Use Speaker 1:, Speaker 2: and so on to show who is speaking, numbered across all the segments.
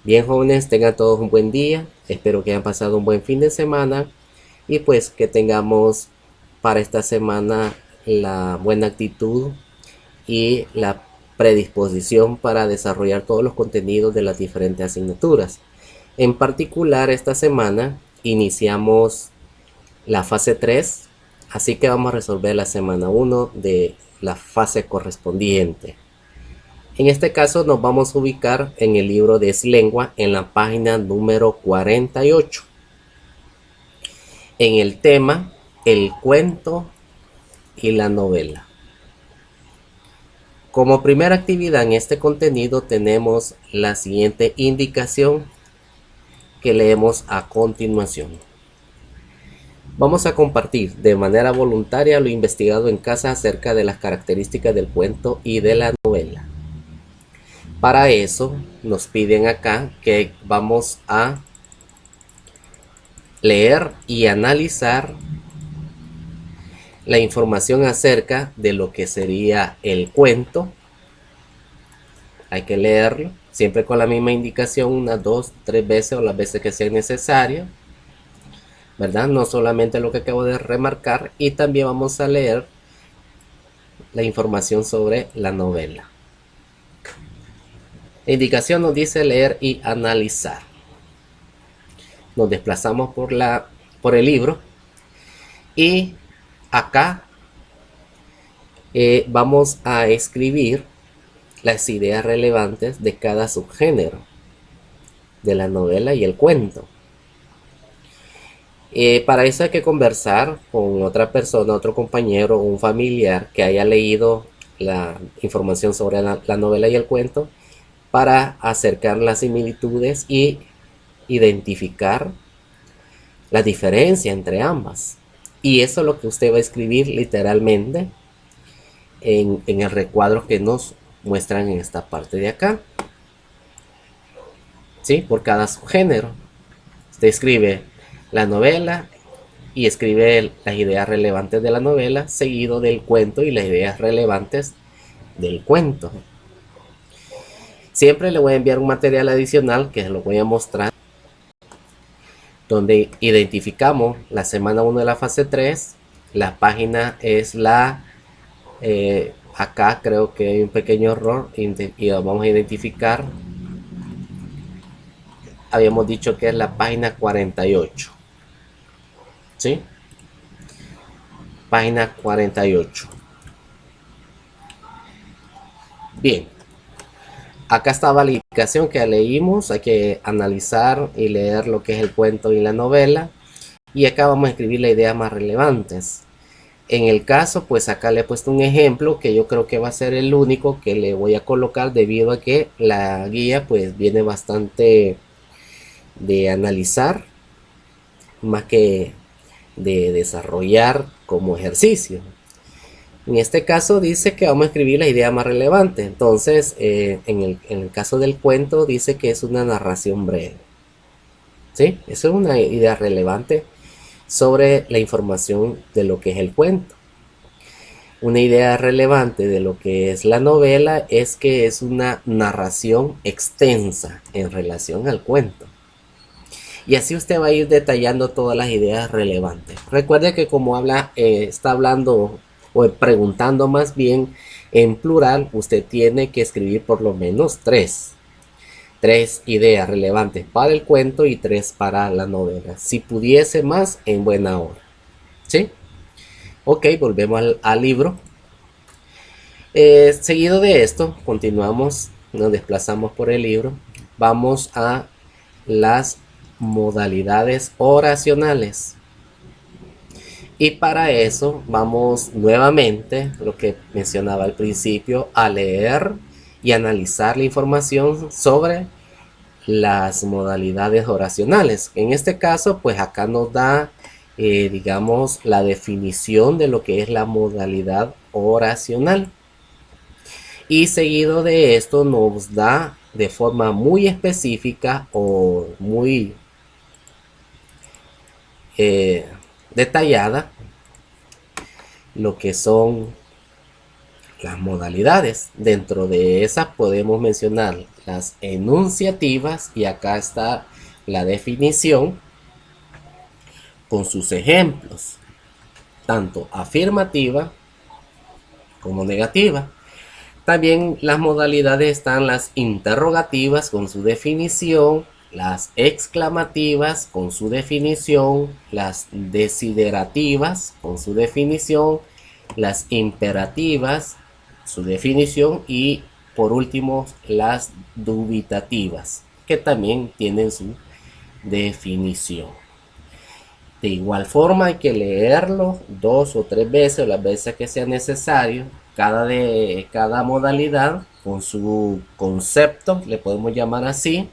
Speaker 1: Bien, jóvenes, tengan todos un buen día. Espero que hayan pasado un buen fin de semana y pues que tengamos para esta semana la buena actitud y la predisposición para desarrollar todos los contenidos de las diferentes asignaturas. En particular, esta semana iniciamos la fase 3, así que vamos a resolver la semana 1 de la fase correspondiente. En este caso nos vamos a ubicar en el libro de Lengua en la página número 48. En el tema, el cuento y la novela. Como primera actividad en este contenido tenemos la siguiente indicación que leemos a continuación. Vamos a compartir de manera voluntaria lo investigado en casa acerca de las características del cuento y de la novela. Para eso nos piden acá que vamos a leer y analizar la información acerca de lo que sería el cuento. Hay que leerlo siempre con la misma indicación unas 2, 3 veces o las veces que sea necesario, ¿verdad? No solamente lo que acabo de remarcar, y también vamos a leer la información sobre la novela. La indicación nos dice leer y analizar. Nos desplazamos por el libro y acá vamos a escribir las ideas relevantes de cada subgénero de la novela y el cuento. Para eso hay que conversar con otra persona, otro compañero o un familiar que haya leído la información sobre la novela y el cuento para acercar las similitudes y identificar la diferencia entre ambas. Y eso es lo que usted va a escribir literalmente en el recuadro que nos muestran en esta parte de acá. ¿Sí? Por cada subgénero. Usted escribe la novela y escribe las ideas relevantes de la novela, seguido del cuento y las ideas relevantes del cuento. Siempre le voy a enviar un material adicional que lo voy a mostrar, donde identificamos la semana 1 de la fase 3. La página es acá creo que hay un pequeño error y vamos a identificar. Habíamos dicho que es la página 48. ¿Sí? Página 48. Bien. Acá estaba la indicación que leímos. Hay que analizar y leer lo que es el cuento y la novela. Y acá vamos a escribir las ideas más relevantes. En el caso, pues acá le he puesto un ejemplo que yo creo que va a ser el único que le voy a colocar, debido a que la guía pues viene bastante de analizar más que de desarrollar como ejercicio. En este caso dice que vamos a escribir la idea más relevante. Entonces, en el caso del cuento dice que es una narración breve. ¿Sí? Eso es una idea relevante sobre la información de lo que es el cuento. Una idea relevante de lo que es la novela es que es una narración extensa en relación al cuento. Y así usted va a ir detallando todas las ideas relevantes. Recuerde que como está hablando o preguntando más bien en plural, usted tiene que escribir por lo menos tres ideas relevantes para el cuento y 3 para la novela. Si pudiese más, en buena hora. ¿Sí? Ok, volvemos al libro. Seguido de esto, continuamos, nos desplazamos por el libro. Vamos a las modalidades oracionales. Y para eso vamos nuevamente, lo que mencionaba al principio, a leer y analizar la información sobre las modalidades oracionales. En este caso, pues acá nos da, digamos, la definición de lo que es la modalidad oracional. Y seguido de esto nos da de forma muy específica o muy detallada lo que son las modalidades. Dentro de esas podemos mencionar las enunciativas y acá está la definición con sus ejemplos, tanto afirmativa como negativa. También las modalidades están las interrogativas con su definición, las exclamativas con su definición, las desiderativas con su definición, las imperativas, su definición y por último las dubitativas, que también tienen su definición. De igual forma hay que leerlo 2 o 3 veces o las veces que sea necesario, cada modalidad con su concepto, le podemos llamar así,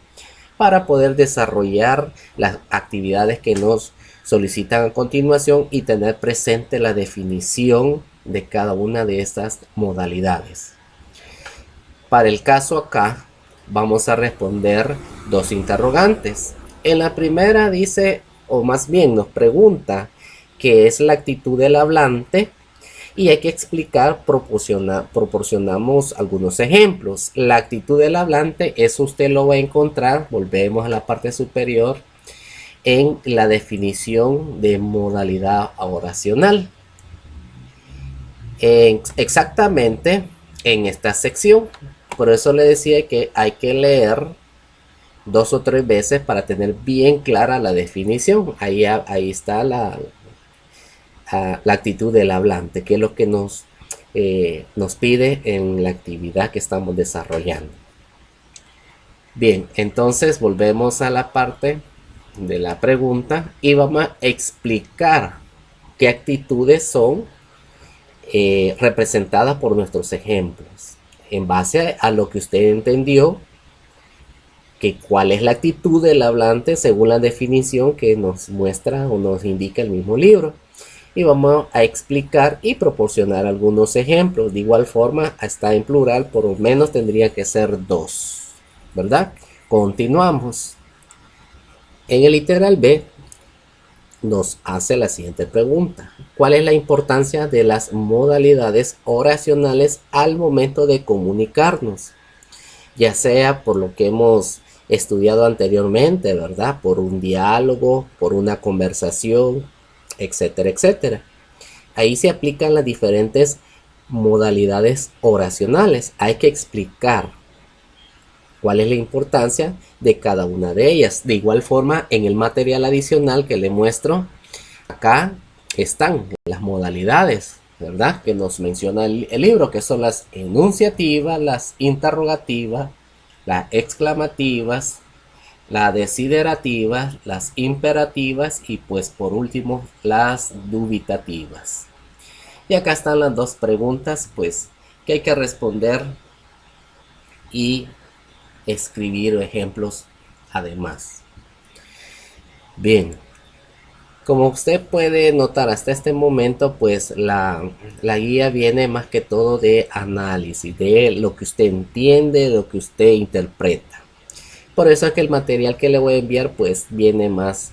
Speaker 1: para poder desarrollar las actividades que nos solicitan a continuación y tener presente la definición de cada una de estas modalidades. Para el caso acá vamos a responder 2 interrogantes. En la primera dice, o más bien nos pregunta, qué es la actitud del hablante, y hay que explicar, proporcionamos algunos ejemplos. La actitud del hablante, eso usted lo va a encontrar, volvemos a la parte superior, en la definición de modalidad oracional. Exactamente en esta sección. Por eso le decía que hay que leer 2 o 3 veces para tener bien clara la definición. Ahí está la actitud del hablante, que es lo que nos pide en la actividad que estamos desarrollando. Bien, entonces volvemos a la parte de la pregunta y vamos a explicar qué actitudes son representadas por nuestros ejemplos. En base a lo que usted entendió, que cuál es la actitud del hablante según la definición que nos muestra o nos indica el mismo libro. Y vamos a explicar y proporcionar algunos ejemplos. De igual forma, está en plural, por lo menos tendría que ser 2, ¿verdad? Continuamos. En el literal B nos hace la siguiente pregunta. ¿Cuál es la importancia de las modalidades oracionales al momento de comunicarnos? Ya sea por lo que hemos estudiado anteriormente, ¿verdad? Por un diálogo, por una conversación, etcétera, etcétera. Ahí se aplican las diferentes modalidades oracionales. Hay que explicar cuál es la importancia de cada una de ellas. De igual forma, en el material adicional que le muestro, acá están las modalidades, ¿verdad? Que nos menciona el libro, que son las enunciativas, las interrogativas, las exclamativas, las desiderativas, las imperativas y pues por último las dubitativas. Y acá están las 2 preguntas pues que hay que responder y escribir ejemplos además. Bien, como usted puede notar hasta este momento, pues la guía viene más que todo de análisis, de lo que usted entiende, de lo que usted interpreta. Por eso es que el material que le voy a enviar pues viene más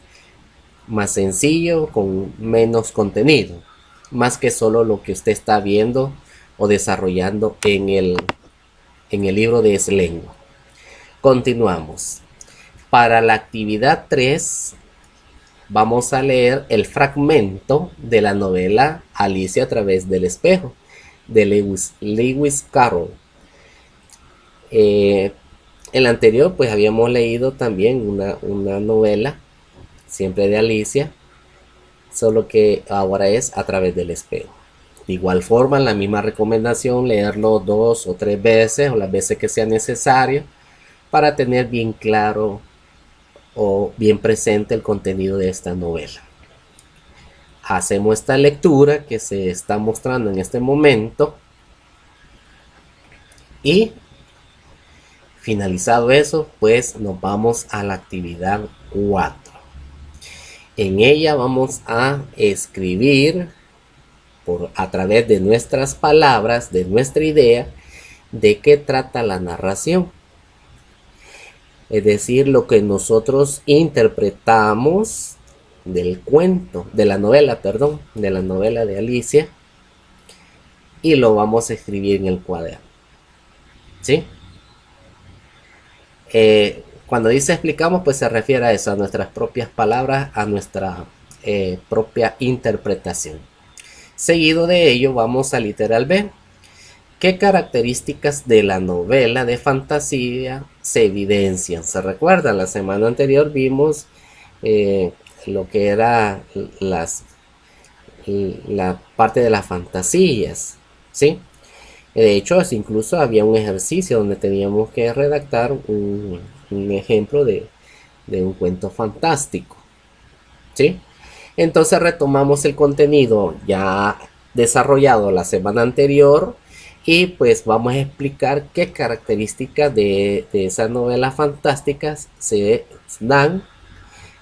Speaker 1: sencillo, con menos contenido, más que solo lo que usted está viendo o desarrollando en el libro de Lengua. Continuamos. Para la actividad 3 vamos a leer el fragmento de la novela Alicia a través del espejo de Lewis Carroll. El anterior pues habíamos leído también una novela siempre de Alicia, solo que ahora es a través del espejo. De igual forma, la misma recomendación, leerlo 2 o 3 veces o las veces que sea necesario para tener bien claro o bien presente el contenido de esta novela. Hacemos esta lectura que se está mostrando en este momento y finalizado eso, pues nos vamos a la actividad 4. En ella vamos a escribir a través de nuestras palabras, de nuestra idea, de qué trata la narración. Es decir, lo que nosotros interpretamos del cuento, de la novela de Alicia, y lo vamos a escribir en el cuaderno. ¿Sí? Cuando dice explicamos, pues se refiere a eso, a nuestras propias palabras, a nuestra propia interpretación. Seguido de ello vamos al literal B. ¿Qué características de la novela de fantasía se evidencian? ¿Se recuerdan? La semana anterior vimos lo que era la parte de las fantasías, ¿sí? De hecho, incluso había un ejercicio donde teníamos que redactar un ejemplo de un cuento fantástico, ¿sí? Entonces retomamos el contenido ya desarrollado la semana anterior y pues vamos a explicar qué características de esas novelas fantásticas se dan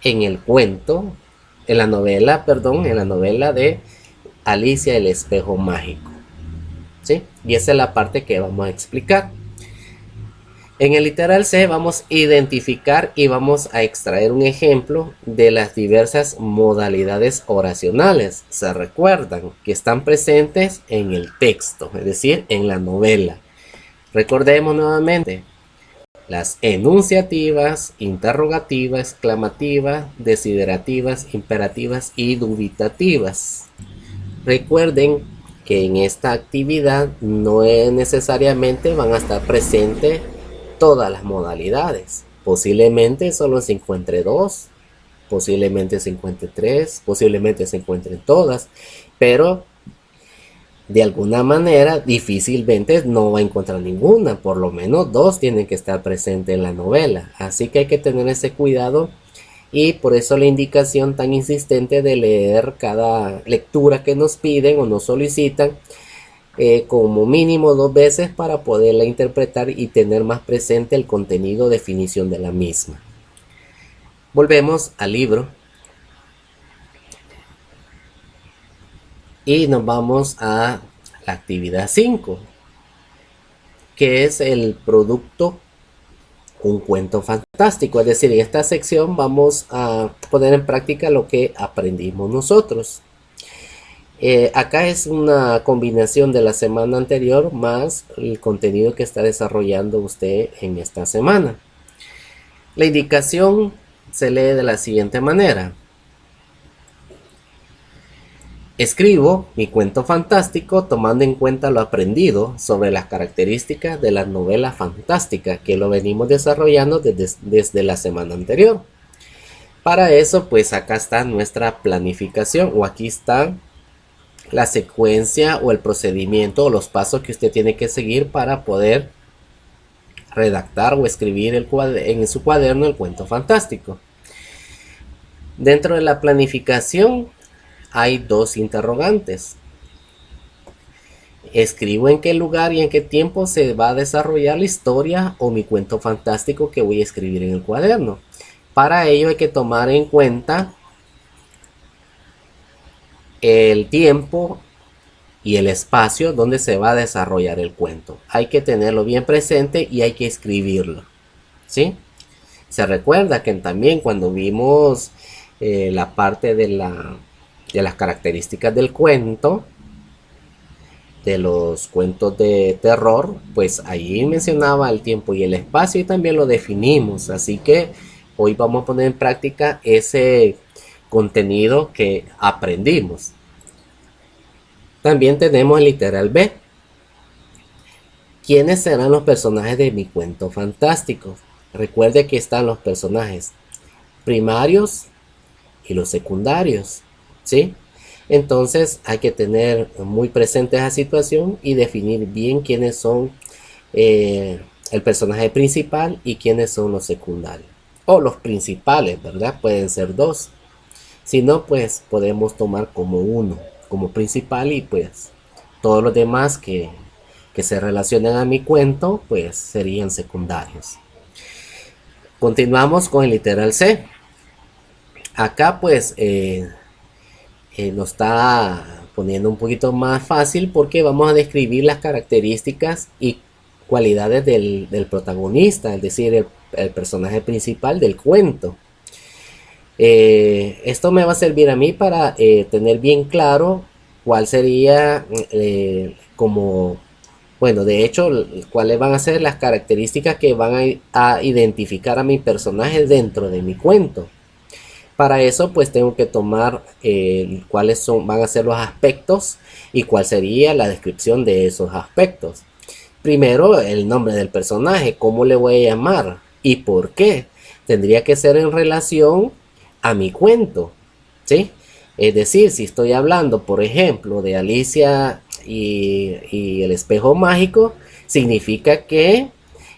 Speaker 1: en el cuento, en la novela, perdón, en la novela de Alicia el espejo mágico, ¿sí? Y esa es la parte que vamos a explicar. En el literal C vamos a identificar y vamos a extraer un ejemplo de las diversas modalidades oracionales. Se recuerdan que están presentes en el texto, es decir, en la novela. Recordemos nuevamente las enunciativas, interrogativas, exclamativas, desiderativas, imperativas y dubitativas. Recuerden que en esta actividad no necesariamente van a estar presentes todas las modalidades. Posiblemente solo se encuentre dos, posiblemente se encuentre tres, posiblemente se encuentren todas, pero de alguna manera difícilmente no va a encontrar ninguna, por lo menos dos tienen que estar presentes en la novela, así que hay que tener ese cuidado y por eso la indicación tan insistente de leer cada lectura que nos piden o nos solicitan como mínimo 2 veces para poderla interpretar y tener más presente el contenido o definición de la misma. Volvemos al libro y nos vamos a la actividad 5, que es el producto un cuento fantástico. Es decir, en esta sección vamos a poner en práctica lo que aprendimos nosotros. Acá es una combinación de la semana anterior más el contenido que está desarrollando usted en esta semana. La indicación se lee de la siguiente manera. Escribo mi cuento fantástico tomando en cuenta lo aprendido sobre las características de la novela fantástica que lo venimos desarrollando desde la semana anterior. Para eso, pues acá está nuestra planificación o aquí está la secuencia o el procedimiento o los pasos que usted tiene que seguir para poder redactar o escribir en su cuaderno el cuento fantástico. Dentro de la planificación hay dos interrogantes. Escribo en qué lugar y en qué tiempo se va a desarrollar la historia o mi cuento fantástico que voy a escribir en el cuaderno. Para ello hay que tomar en cuenta el tiempo y el espacio donde se va a desarrollar el cuento. Hay que tenerlo bien presente y hay que escribirlo, ¿sí? Se recuerda que también cuando vimos la parte de las características del cuento, de los cuentos de terror, pues ahí mencionaba el tiempo y el espacio y también lo definimos. Así que hoy vamos a poner en práctica ese contenido que aprendimos. También tenemos el literal B. ¿Quiénes serán los personajes de mi cuento fantástico? Recuerde que están los personajes primarios y los secundarios, ¿sí? Entonces hay que tener muy presente esa situación y definir bien quiénes son el personaje principal y quiénes son los secundarios. O los principales, ¿verdad? Pueden ser dos. Si no, pues podemos tomar como uno, como principal y pues todos los demás que se relacionan a mi cuento, pues serían secundarios. Continuamos con el literal C. Acá pues nos está poniendo un poquito más fácil porque vamos a describir las características y cualidades del protagonista, es decir, el personaje principal del cuento. Esto me va a servir a mí para tener bien claro cuál sería como, bueno, de hecho, cuáles van a ser las características que van a identificar a mi personaje dentro de mi cuento. Para eso pues tengo que tomar cuáles van a ser los aspectos y cuál sería la descripción de esos aspectos. Primero, el nombre del personaje, cómo le voy a llamar y por qué. Tendría que ser en relación a mi cuento, ¿sí? Es decir, si estoy hablando, por ejemplo, de Alicia y el espejo mágico, significa que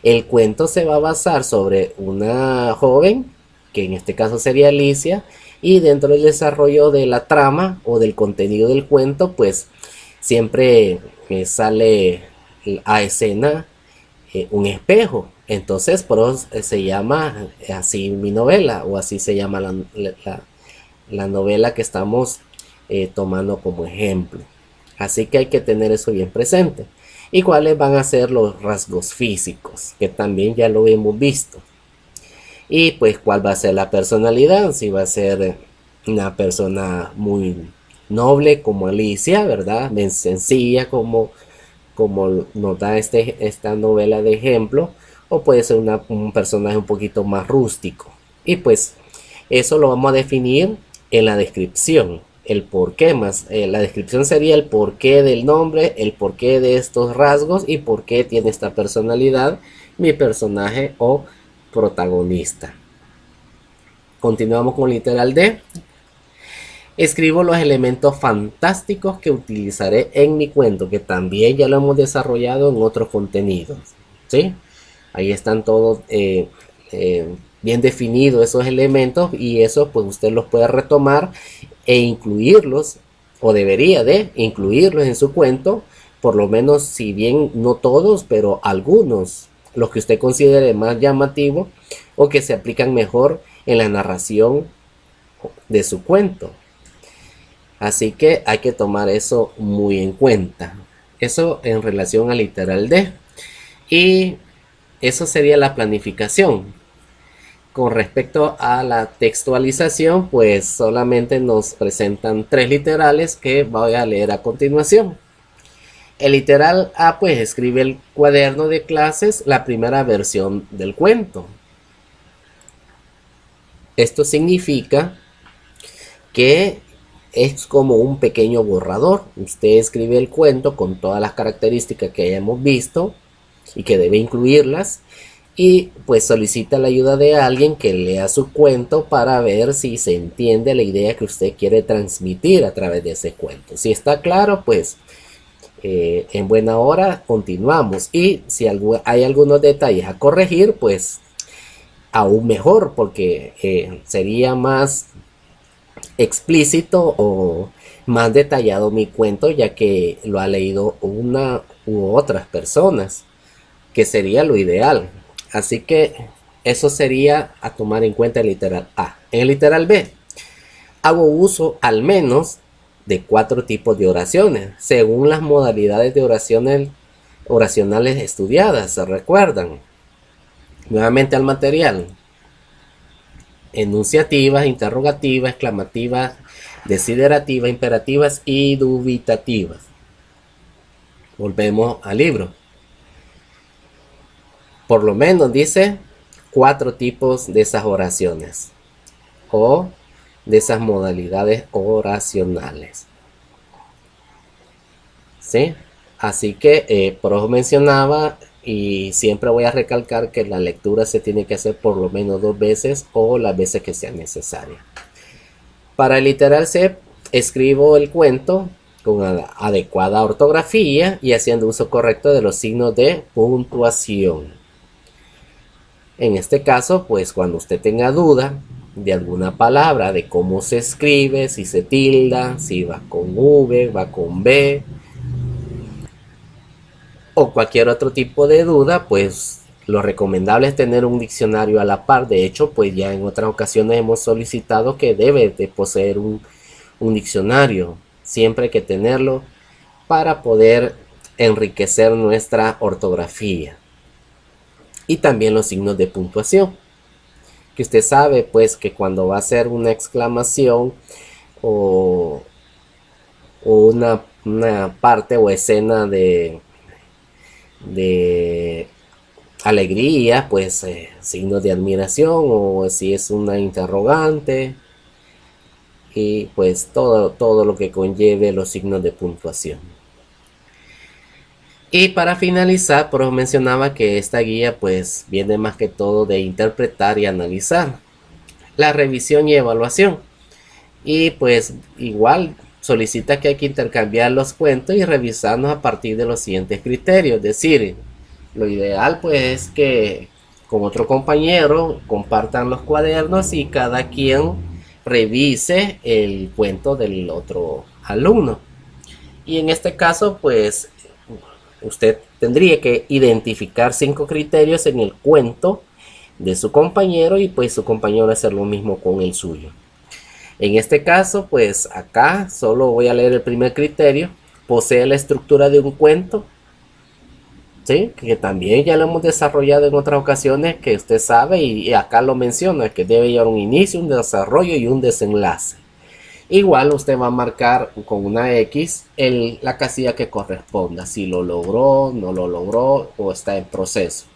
Speaker 1: el cuento se va a basar sobre una joven, que en este caso sería Alicia, y dentro del desarrollo de la trama o del contenido del cuento, pues siempre sale a escena un espejo. Entonces, por eso se llama así mi novela, o así se llama la novela que estamos tomando como ejemplo. Así que hay que tener eso bien presente. ¿Y cuáles van a ser los rasgos físicos? Que también ya lo hemos visto. Y pues cuál va a ser la personalidad. Si va a ser una persona muy noble como Alicia, ¿verdad? Bien sencilla como nos da esta novela de ejemplo. O puede ser un personaje un poquito más rústico. Y pues eso lo vamos a definir en la descripción. El porqué más. La descripción sería el porqué del nombre, el porqué de estos rasgos y por qué tiene esta personalidad mi personaje o protagonista. Continuamos con literal D. Escribo los elementos fantásticos que utilizaré en mi cuento, que también ya lo hemos desarrollado en otros contenidos. ¿Sí? Ahí están todos bien definidos esos elementos y eso pues usted los puede retomar e incluirlos, o debería de incluirlos en su cuento, por lo menos, si bien no todos, pero algunos, los que usted considere más llamativos o que se aplican mejor en la narración de su cuento. Así que hay que tomar eso muy en cuenta. Eso en relación al literal D. Y eso sería la planificación. Con respecto a la textualización, pues solamente nos presentan 3 literales que voy a leer a continuación. El literal A pues escribe el cuaderno de clases, la primera versión del cuento. Esto significa que es como un pequeño borrador. Usted escribe el cuento con todas las características que hayamos visto y que debe incluirlas, y pues solicita la ayuda de alguien que lea su cuento para ver si se entiende la idea que usted quiere transmitir a través de ese cuento. Si está claro, pues en buena hora continuamos, y si hay algunos detalles a corregir, pues aún mejor, porque sería más explícito o más detallado mi cuento, ya que lo ha leído una u otras personas, que sería lo ideal. Así que eso sería a tomar en cuenta el literal A. En el literal B, hago uso al menos de 4 tipos de oraciones, según las modalidades de oracionales estudiadas. ¿Se recuerdan? Nuevamente al material. Enunciativas, interrogativas, exclamativas, desiderativas, imperativas y dubitativas. Volvemos al libro. Por lo menos dice 4 tipos de esas oraciones o de esas modalidades oracionales. ¿Sí? Así que por eso mencionaba, y siempre voy a recalcar, que la lectura se tiene que hacer por lo menos 2 veces o las veces que sea necesaria. Para el literal C, escribo el cuento con adecuada ortografía y haciendo uso correcto de los signos de puntuación. En este caso, pues cuando usted tenga duda de alguna palabra, de cómo se escribe, si se tilda, si va con V, va con B, o cualquier otro tipo de duda, pues lo recomendable es tener un diccionario a la par. De hecho, pues ya en otras ocasiones hemos solicitado que debe de poseer un diccionario. Siempre hay que tenerlo para poder enriquecer nuestra ortografía. Y también los signos de puntuación, que usted sabe pues que cuando va a hacer una exclamación o o una parte o escena de alegría, pues signos de admiración, o si es una interrogante, y pues todo lo que conlleve los signos de puntuación. Y para finalizar, pues mencionaba que esta guía pues viene más que todo de interpretar y analizar la revisión y evaluación. Y pues igual solicita que hay que intercambiar los cuentos y revisarnos a partir de los siguientes criterios. Es decir, lo ideal pues es que con otro compañero compartan los cuadernos y cada quien revise el cuento del otro alumno. Y en este caso pues usted tendría que identificar 5 criterios en el cuento de su compañero y pues su compañero hacer lo mismo con el suyo. En este caso, pues acá solo voy a leer el primer criterio. Posee la estructura de un cuento, ¿sí? Que también ya lo hemos desarrollado en otras ocasiones, que usted sabe, y acá lo menciona, que debe llevar un inicio, un desarrollo y un desenlace. Igual usted va a marcar con una X la casilla que corresponda, si lo logró, no lo logró o está en proceso.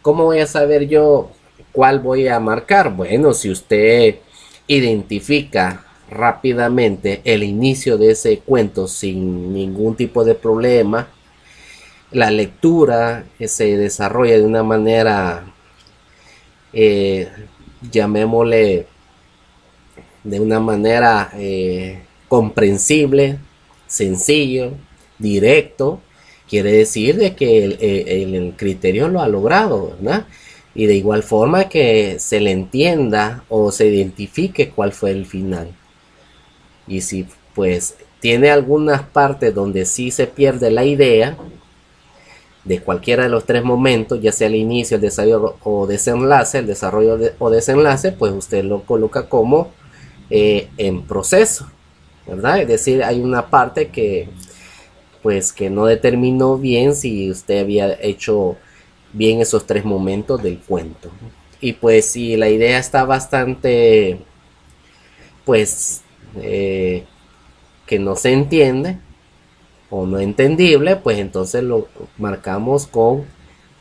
Speaker 1: ¿Cómo voy a saber yo cuál voy a marcar? Bueno, si usted identifica rápidamente el inicio de ese cuento sin ningún tipo de problema, la lectura se desarrolla de una manera, eh, llamémosle, de una manera comprensible, sencillo, directo, quiere decir de que el criterio lo ha logrado, ¿verdad? Y de igual forma que se le entienda o se identifique cuál fue el final. Y si pues tiene algunas partes donde sí se pierde la idea de cualquiera de los 3 momentos, ya sea el inicio, el desarrollo o desenlace, el desarrollo o desenlace, pues usted lo coloca como en proceso, ¿verdad? Es decir, hay una parte que pues que no determinó bien si usted había hecho bien esos 3 momentos del cuento. Y pues si la idea está bastante pues que no se entiende o no entendible, pues entonces lo marcamos con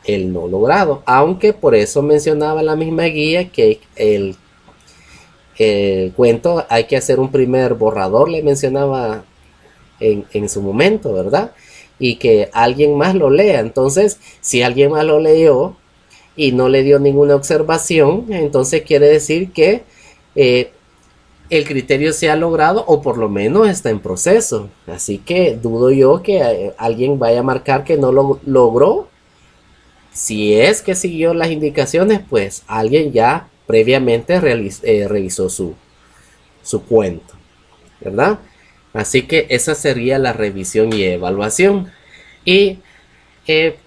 Speaker 1: el no logrado, aunque por eso mencionaba la misma guía que el cuento hay que hacer un primer borrador, le mencionaba en su momento, ¿verdad? Y que alguien más lo lea. Entonces, si alguien más lo leyó y no le dio ninguna observación, entonces quiere decir que el criterio se ha logrado o por lo menos está en proceso. Así que dudo yo que alguien vaya a marcar que no lo logró. Si es que siguió las indicaciones, pues alguien ya previamente revisó su cuento, ¿verdad? Así que esa sería la revisión y evaluación. Y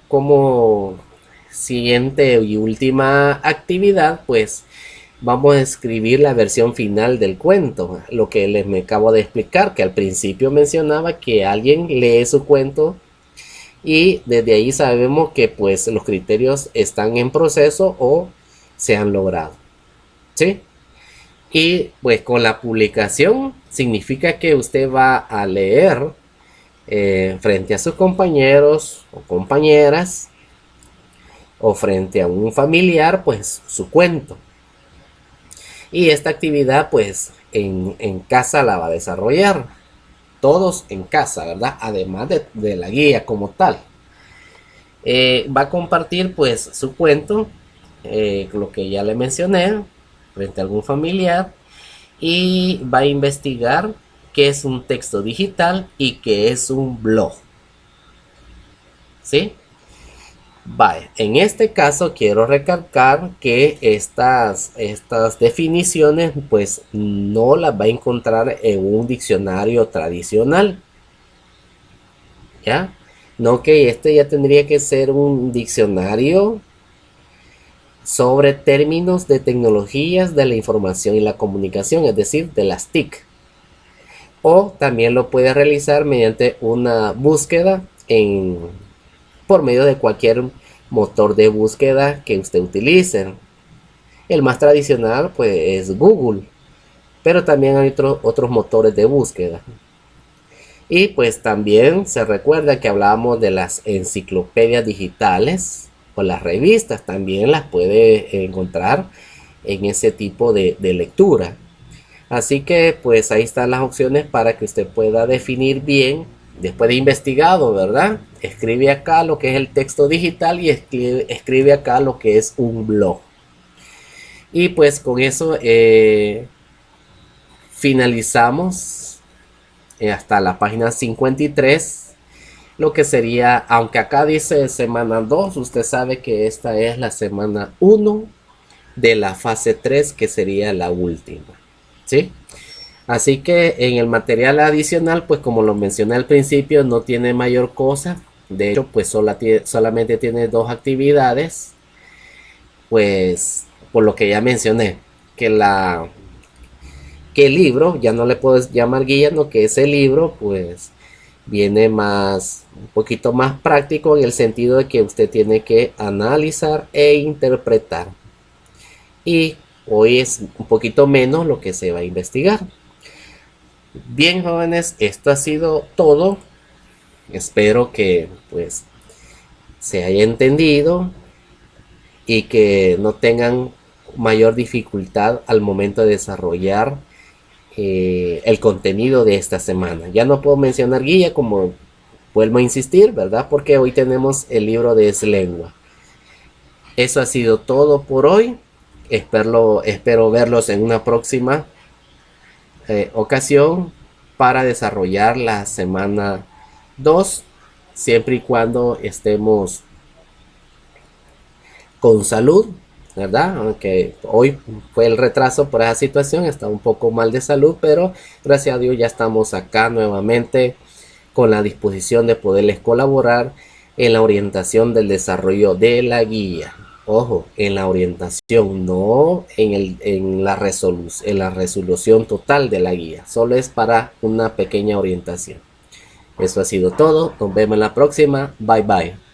Speaker 1: como siguiente y última actividad, pues vamos a escribir la versión final del cuento. Lo que les me acabo de explicar, que al principio mencionaba que alguien lee su cuento y desde ahí sabemos que pues los criterios están en proceso o se han logrado, ¿sí? Y pues con la publicación significa que usted va a leer frente a sus compañeros o compañeras o frente a un familiar pues su cuento. Y esta actividad pues en casa la va a desarrollar. Todos en casa, ¿verdad? Además de la guía como tal. Va a compartir pues su cuento, lo que ya le mencioné, frente a algún familiar. Y va a investigar qué es un texto digital y qué es un blog. ¿Sí? Vale, en este caso quiero recalcar que estas definiciones pues no las va a encontrar en un diccionario tradicional. ¿Ya? No, que este ya tendría que ser un diccionario sobre términos de tecnologías de la información y la comunicación, es decir, de las TIC. O también lo puede realizar mediante una búsqueda por medio de cualquier motor de búsqueda que usted utilice. El más tradicional pues es Google, pero también hay otros motores de búsqueda. Y pues también se recuerda que hablábamos de las enciclopedias digitales o las revistas, también las puede encontrar en ese tipo de lectura. Así que pues ahí están las opciones para que usted pueda definir bien, después de investigado, ¿verdad? Escribe acá lo que es el texto digital y escribe acá lo que es un blog. Y pues con eso finalizamos hasta la página 53, lo que sería, aunque acá dice semana 2, usted sabe que esta es la semana 1 de la fase 3, que sería la última, ¿sí? Así que en el material adicional, pues como lo mencioné al principio, no tiene mayor cosa. De hecho, pues solamente tiene 2 actividades, pues por lo que ya mencioné, que el libro, ya no le puedo llamar guía, no, que ese libro pues viene un poquito más práctico, en el sentido de que usted tiene que analizar e interpretar. Y hoy es un poquito menos lo que se va a investigar. Bien, jóvenes, esto ha sido todo. Espero que pues se haya entendido y que no tengan mayor dificultad al momento de desarrollar el contenido de esta semana. Ya no puedo mencionar guía, como vuelvo a insistir, ¿verdad? Porque hoy tenemos el libro de Eslengua. Eso ha sido todo por hoy. Espero verlos en una próxima ocasión para desarrollar la semana 2, siempre y cuando estemos con salud, ¿verdad? Aunque hoy fue el retraso por esa situación, está un poco mal de salud, pero gracias a Dios ya estamos acá nuevamente con la disposición de poderles colaborar en la orientación del desarrollo de la guía. Ojo, en la orientación, no en la resolución total de la guía. Solo es para una pequeña orientación. Eso ha sido todo. Nos vemos en la próxima. Bye bye.